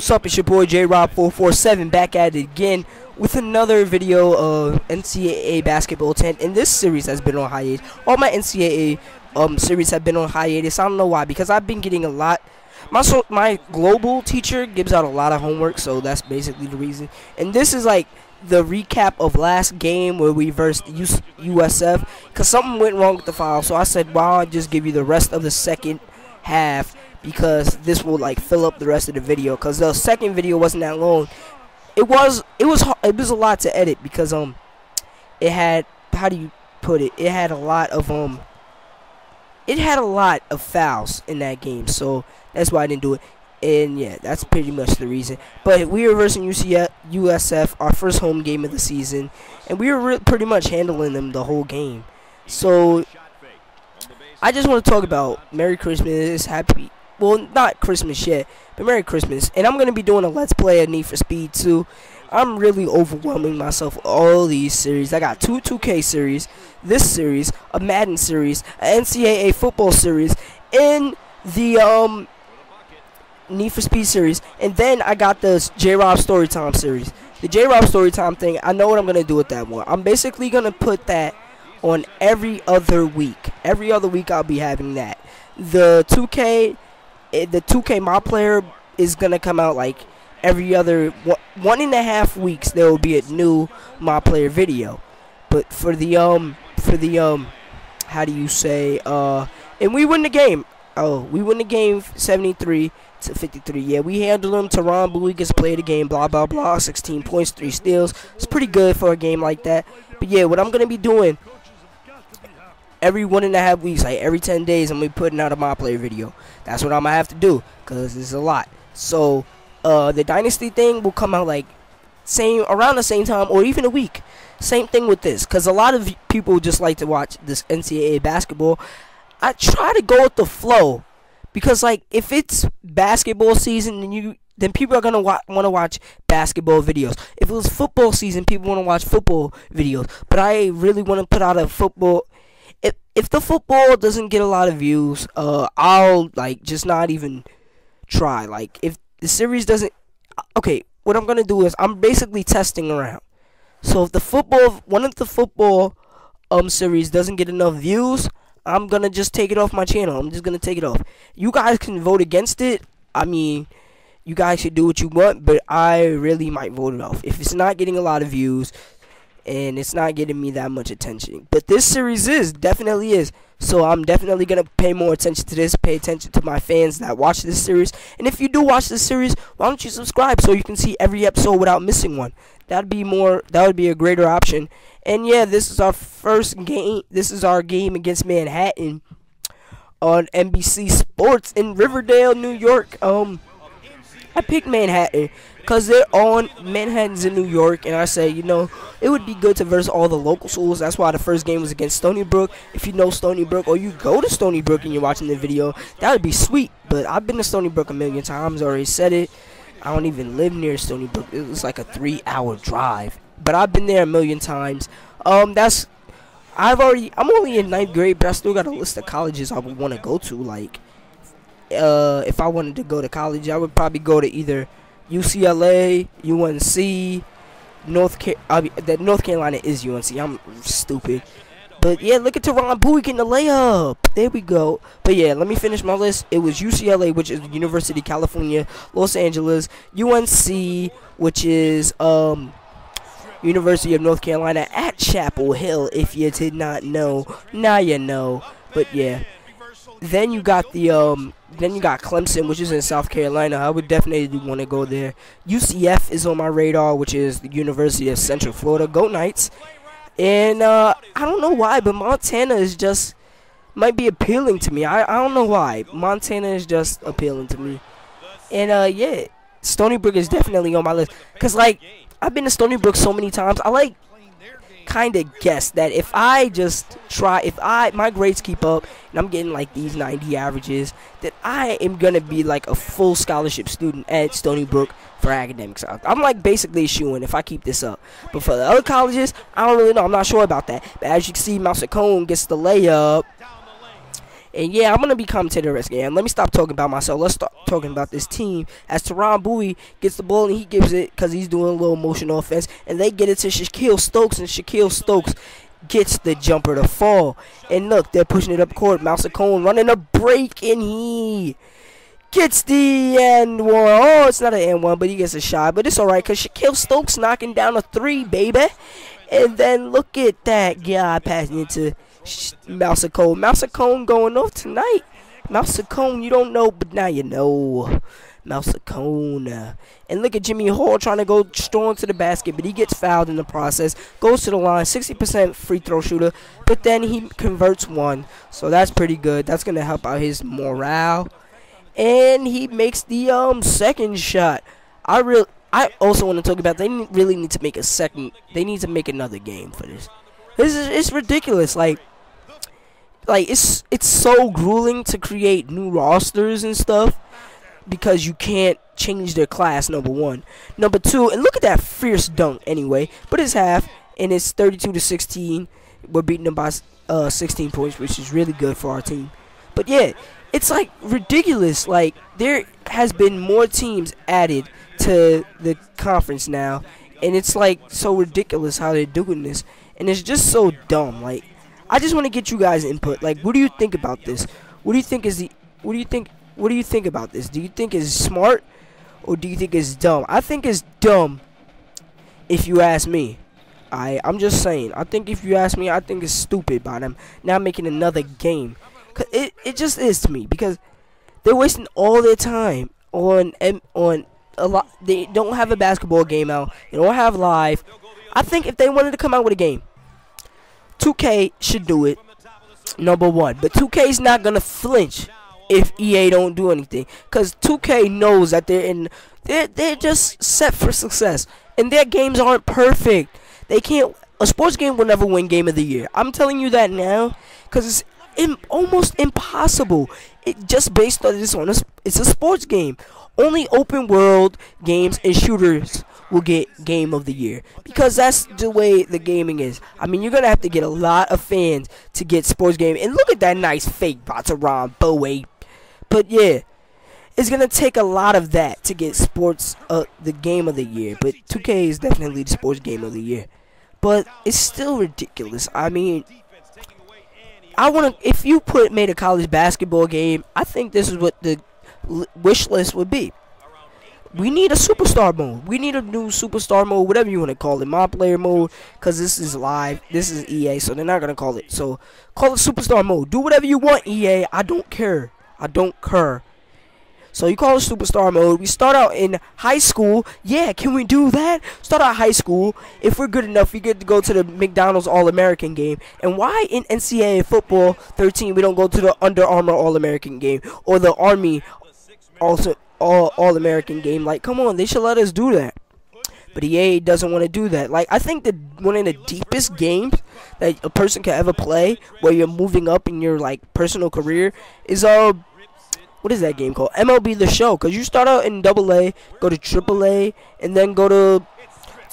What's up? It's your boy JRob447 back at it again with another video of NCAA basketball 10. And this series has been on hiatus. All my NCAA series have been on hiatus. I don't know why, because I've been getting a lot. My global teacher gives out a lot of homework, so that's basically the reason. And this is like the recap of last game where we versed USF, because something went wrong with the file. So I said, why don't I just give you the rest of the second half, because this will like fill up the rest of the video, because the second video wasn't that long. It was a lot to edit, because it had, how do you put it, it had a lot of fouls in that game, so that's why I didn't do it. And yeah, that's pretty much the reason. But we were versing USF, our first home game of the season, and we were pretty much handling them the whole game. So I just want to talk about Merry Christmas, Happy, well, not Christmas yet, but Merry Christmas. And I'm going to be doing a Let's Play of Need for Speed too. I'm really overwhelming myself with all these series. I got two 2K series, this series, a Madden series, an NCAA football series, and the Need for Speed series. And then I got this J-Rob Storytime series. The J-Rob Storytime thing, I know what I'm going to do with that one. I'm basically going to put that on every other week. Every other week I'll be having that. The 2K My Player is gonna come out like every other 1.5 weeks. There will be a new My Player video. But for the how do you say, and we win the game. Oh, we win the game 73-53. Yeah, we handled them. Teron Bowie gets play of the game. Blah blah blah. 16 points, 3 steals. It's pretty good for a game like that. But yeah, what I'm gonna be doing every 1.5 weeks, like every 10 days, I'm gonna be putting out a My Player video. That's what I'm gonna have to do, cause it's a lot. So the Dynasty thing will come out like around the same time, or even a week. Same thing with this, cause a lot of people just like to watch this NCAA basketball. I try to go with the flow, because like if it's basketball season, then people are gonna want to watch basketball videos. If it was football season, people want to watch football videos. But I really want to put out a football. If the football doesn't get a lot of views, I'll like just not even try. Like if the series doesn't, okay, what I'm gonna do is I'm basically testing around. So if one of the football series doesn't get enough views, I'm gonna just take it off my channel. I'm just gonna take it off. You guys can vote against it. I mean, you guys should do what you want, but I really might vote it off if it's not getting a lot of views and it's not getting me that much attention. But this series definitely is. So I'm definitely going to pay more attention to this, pay attention to my fans that watch this series. And if you do watch this series, why don't you subscribe so you can see every episode without missing one? That would be a greater option. And yeah, this is our first game. This is our game against Manhattan on NBC Sports in Riverdale, New York. I picked Manhattan because Manhattan's in New York, and I say, you know, it would be good to verse all the local schools. That's why the first game was against Stony Brook. If you know Stony Brook, or you go to Stony Brook and you're watching the video, that would be sweet. But I've been to Stony Brook a million times, already said it. I don't even live near Stony Brook. It was like a 3-hour drive, but I've been there a million times. I'm only in 9th grade, but I still got a list of colleges I would want to go to. Like, if I wanted to go to college, I would probably go to either UCLA, UNC, North Carolina is UNC. I'm stupid. But yeah, look at Teron Bowie getting the layup. There we go. But yeah, let me finish my list. It was UCLA, which is University of California, Los Angeles, UNC, which is University of North Carolina at Chapel Hill. If you did not know, now you know. But yeah. Then you got Clemson, which is in South Carolina. I would definitely want to go there. UCF is on my radar, which is the University of Central Florida. Go Knights. And I don't know why, but Montana is just might be appealing to me. I don't know why. Montana is just appealing to me. And yeah, Stony Brook is definitely on my list, cause like I've been to Stony Brook so many times. I like kind of guess that if I just try, my grades keep up and I'm getting like these 90 averages, that I am gonna be like a full scholarship student at Stony Brook for academics. I'm like basically a shoo-in if I keep this up. But for the other colleges, I don't really know. I'm not sure about that. But as you can see, Mouse Cone gets the layup. And yeah, I'm going to be commentating the rest of the game. Let me stop talking about myself. Let's start talking about this team. As Teron Bowie gets the ball and he gives it because he's doing a little motion offense. And they get it to Shaquille Stokes. And Shaquille Stokes gets the jumper to fall. And look, they're pushing it up court. Malsacone running a break. And he gets the and one. Oh, it's not an and one, but he gets a shot. But it's alright because Shaquille Stokes knocking down a 3, baby. And then look at that guy passing it to Malsacone. Malsacone going off tonight. Malsacone, you don't know, but now you know. Malsacone. And look at Jimmy Hall trying to go strong to the basket, but he gets fouled in the process. Goes to the line, 60% free throw shooter, but then he converts one. So that's pretty good. That's going to help out his morale. And he makes the second shot. I also want to talk about they really need to make a second. They need to make another game for this. It's ridiculous. Like it's so grueling to create new rosters and stuff because you can't change their class. Number one, number two, and look at that fierce dunk. Anyway, but it's half and it's 32-16. We're beating them by 16 points, which is really good for our team. But yeah, it's like ridiculous. Like there has been more teams added to the conference now, and it's like so ridiculous how they're doing this, and it's just so dumb. Like I just want to get you guys input. Like, what do you think about this? What do you think about this? Do you think it's smart or do you think it's dumb? I think it's dumb if you ask me. I'm just saying. I think if you ask me, I think it's stupid by them now making another game. Cause it just is to me because they're wasting all their time on a lot. They don't have a basketball game out. They don't have live. I think if they wanted to come out with a game, 2K should do it, number one. But 2K is not gonna flinch if EA don't do anything, cause 2K knows that they're just set for success, and their games aren't perfect. They can't. A sports game will never win Game of the Year. I'm telling you that now, cause it's almost impossible. It just based on this on it's a sports game. Only open world games and shooters will get Game of the Year because that's the way the gaming is. I mean, you're gonna have to get a lot of fans to get sports game. And look at that nice fake by Teron Bowie. But yeah, it's gonna take a lot of that to get sports the Game of the Year. But 2K is definitely the sports Game of the Year. But it's still ridiculous. I mean, if you made a college basketball game, I think this is what the wish list would be. We need a superstar mode. We need a new superstar mode, whatever you want to call it, my player mode, because this is live. This is EA, so they're not gonna call it. So call it superstar mode. Do whatever you want, EA. I don't care. I don't care. So you call it superstar mode. We start out in high school. Yeah, can we do that? Start out high school. If we're good enough, we get to go to the McDonald's All-American game. And why in NCAA football 13 we don't go to the Under Armour All-American game or the Army also All-American game? Like, come on, they should let us do that. But EA doesn't want to do that. Like, I think that one of the deepest games that a person can ever play, where you're moving up in your like personal career, is what is that game called? MLB The Show. Because you start out in AA, go to AAA, and then go to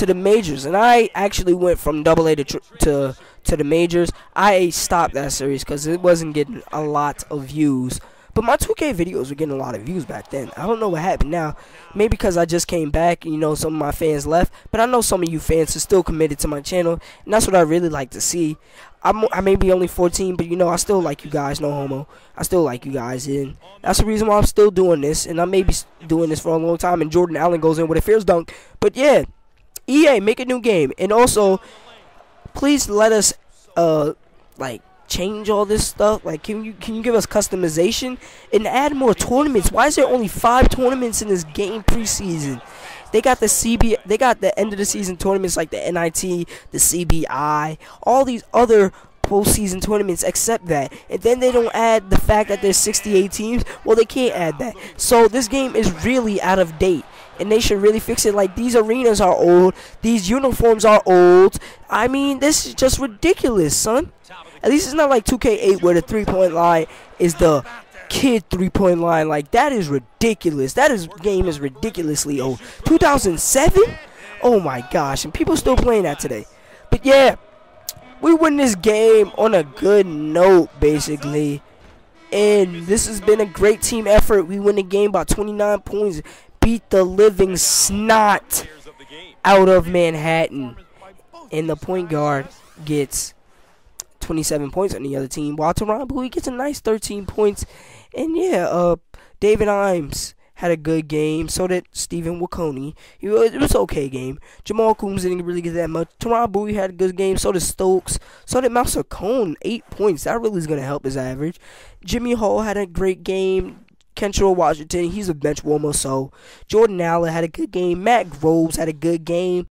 the majors. And I actually went from AA to the majors. I stopped that series because it wasn't getting a lot of views. But my 2K videos were getting a lot of views back then. I don't know what happened now. Maybe because I just came back, you know, some of my fans left. But I know some of you fans are still committed to my channel. And that's what I really like to see. I may be only 14, but, you know, I still like you guys. No homo. I still like you guys. And that's the reason why I'm still doing this. And I may be doing this for a long time. And Jordan Allen goes in with a fierce dunk. But, yeah, EA, make a new game. And also, please let us, like, change all this stuff. Like, can you give us customization and add more tournaments? Why is there only 5 tournaments in this game preseason? They got they got the end of the season tournaments like the NIT, the CBI, all these other postseason tournaments except that. And then they don't add the fact that there's 68 teams. Well, they can't add that. So this game is really out of date. And they should really fix it. Like, these arenas are old. These uniforms are old. I mean, this is just ridiculous, son. At least it's not like 2K8 where the 3-point line is the kid 3-point line. Like, that is ridiculous. Game is ridiculously old. 2007? Oh my gosh. And people still playing that today. But yeah, we win this game on a good note, basically. And this has been a great team effort. We win the game by 29 points. Beat the living snot out of Manhattan. And the point guard gets 27 points on the other team, while Teron Bowie gets a nice 13 points. And yeah, David Imes had a good game. So did Stephen Wakoni. It was an okay game. Jamal Coombs didn't really get that much. Teron Bowie had a good game. So did Stokes. So did Mouser Cone, 8 points. That really is going to help his average. Jimmy Hall had a great game. Kentrell Washington, he's a bench warmer. So Jordan Allen had a good game. Matt Groves had a good game.